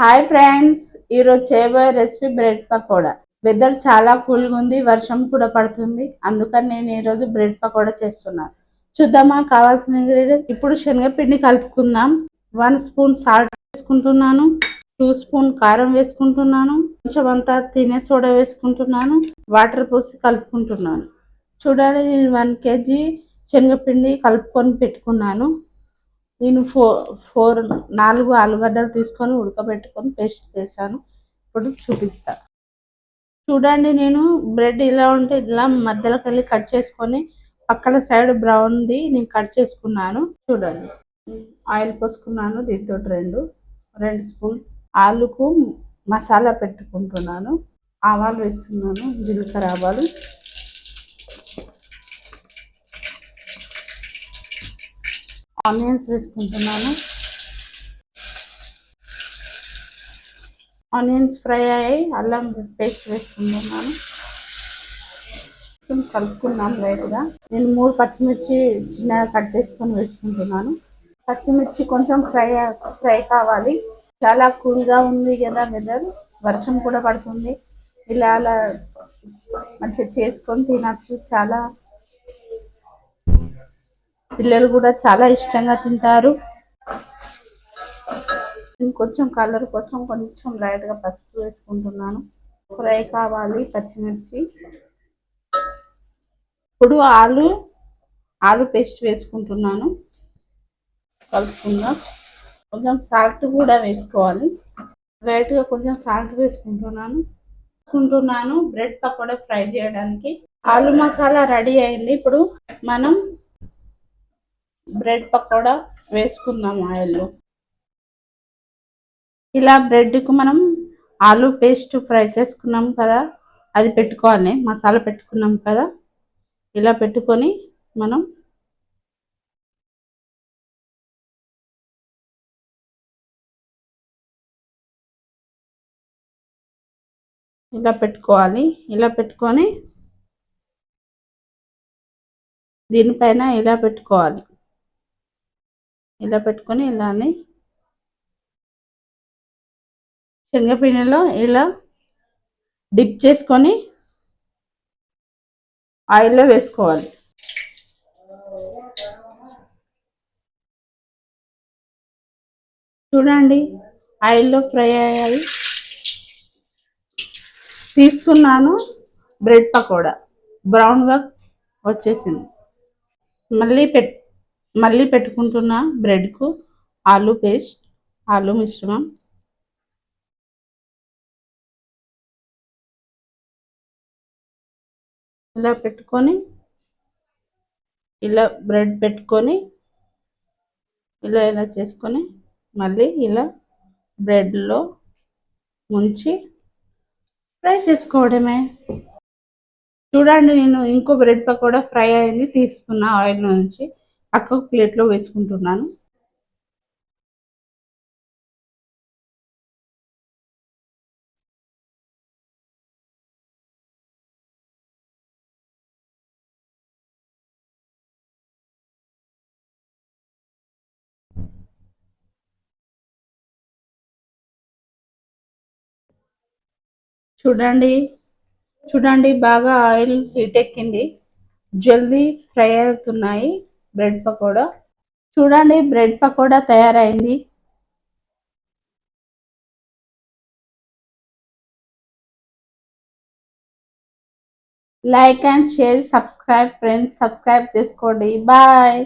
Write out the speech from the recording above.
Hi friends, ఈరోజు చేయబోయే recipe bread pakoda. Weather చాలా కూల్గా ఉంది, వర్షం కూడా పడుతుంది. అందుకని నేను ఈరోజు బ్రెడ్ పకోడా చేస్తున్నాను. చూద్దామా కావాల్సిన ఇంగ్రీడియంట్స్. ఇప్పుడు శనగపిండి కలుపుకుందాం. 1 స్పూన్ సాల్ట్ వేసుకుంటున్నాను, 2 స్పూన్ కారం వేసుకుంటున్నాను, కొంచెం అంతా తినే సోడా వేసుకుంటున్నాను, వాటర్ పోసి కలుపుకుంటున్నాను. చూడండి, నేను 1 kg శనగపిండి కలుపుకొని పెట్టుకున్నాను. నేను 4 ఆలుగడ్డలు తీసుకొని ఉడకబెట్టుకొని పేస్ట్ చేశాను. ఇప్పుడు చూపిస్తా. చూడండి, నేను బ్రెడ్ ఇలా ఉంటే ఇలా మధ్యలోకి వెళ్ళి కట్ చేసుకొని పక్కన సైడ్ బ్రౌన్ది నేను కట్ చేసుకున్నాను. చూడండి, ఆయిల్ పోసుకున్నాను. దీంతో రెండు స్పూన్ ఆలుకు మసాలా పెట్టుకుంటున్నాను. ఆవాలు వేస్తున్నాను, జీలకర్ర ఆవాలు, ఆనియన్స్ వేసుకుంటున్నాను. ఆనియన్స్ ఫ్రై అయ్యి అల్లం పేస్ట్ వేసుకుంటున్నాను. కలుపుకున్నాం లైట్గా. నేను 3 పచ్చిమిర్చి చిన్నగా కట్ చేసుకొని వేసుకుంటున్నాను. పచ్చిమిర్చి కొంచెం ఫ్రై కావాలి. చాలా కూల్గా ఉంది కదా వెదర్, వర్షం కూడా పడుతుంది. ఇలా అలా మంచిగా చేసుకొని తినచ్చు. చాలా పిల్లలు కూడా చాలా ఇష్టంగా తింటారు. కొంచెం కలర్ కోసం కొంచెం లైట్గా పసుపు వేసుకుంటున్నాను. ఫ్రై కావాలి పచ్చిమిర్చి. ఇప్పుడు ఆలు పేస్ట్ వేసుకుంటున్నాను. కలుపుకుందాం. కొంచెం సాల్ట్ కూడా వేసుకోవాలి. లైట్గా కొంచెం సాల్ట్ వేసుకుంటున్నాను. బ్రెడ్ పకోడా ఫ్రై చేయడానికి. ఆలు మసాలా రెడీ అయింది. ఇప్పుడు మనం బ్రెడ్ పకోడా వేసుకుందాం ఆయిల్లో. ఇలా బ్రెడ్కు మనం ఆలు పేస్ట్ ఫ్రై చేసుకున్నాం కదా, అది పెట్టుకోవాలి. మసాలా పెట్టుకున్నాం కదా, ఇలా పెట్టుకొని మనం ఇలా పెట్టుకోవాలి. ఇలా పెట్టుకొని దీనిపైన ఇలా పెట్టుకోవాలి. ఇలా పెట్టుకొని ఇలానే శనగపిండిలో ఇలా డిప్ చేసుకొని ఆయిల్లో వేసుకోవాలి. చూడండి, ఆయిల్లో ఫ్రై అయ్యాయి. తీస్తున్నాను. బ్రెడ్ పకోడా బ్రౌన్గా వచ్చేసింది. మళ్ళీ పెట్టుకుంటున్నా బ్రెడ్కు ఆలు పేస్ట్, ఆలు మిశ్రమం. ఇలా పెట్టుకొని ఇలా బ్రెడ్ పెట్టుకొని ఇలా చేసుకొని మళ్ళీ ఇలా బ్రెడ్లో ముంచి ఫ్రై చేసుకోవడమే. చూడండి, నేను ఇంకో బ్రెడ్ పకోడా ఫ్రై అయింది, తీస్తున్నా ఆయిల్ నుంచి. పక్కకు ప్లేట్లో వేసుకుంటున్నాను. చూడండి, బాగా ఆయిల్ హీట్ ఎక్కింది. జల్దీ ఫ్రై అవుతున్నాయి బ్రెడ్ పకోడా. చూడండి, బ్రెడ్ పకోడా తయారైంది. Like and share, subscribe friends, subscribe చేసుకోండి. బాయ్.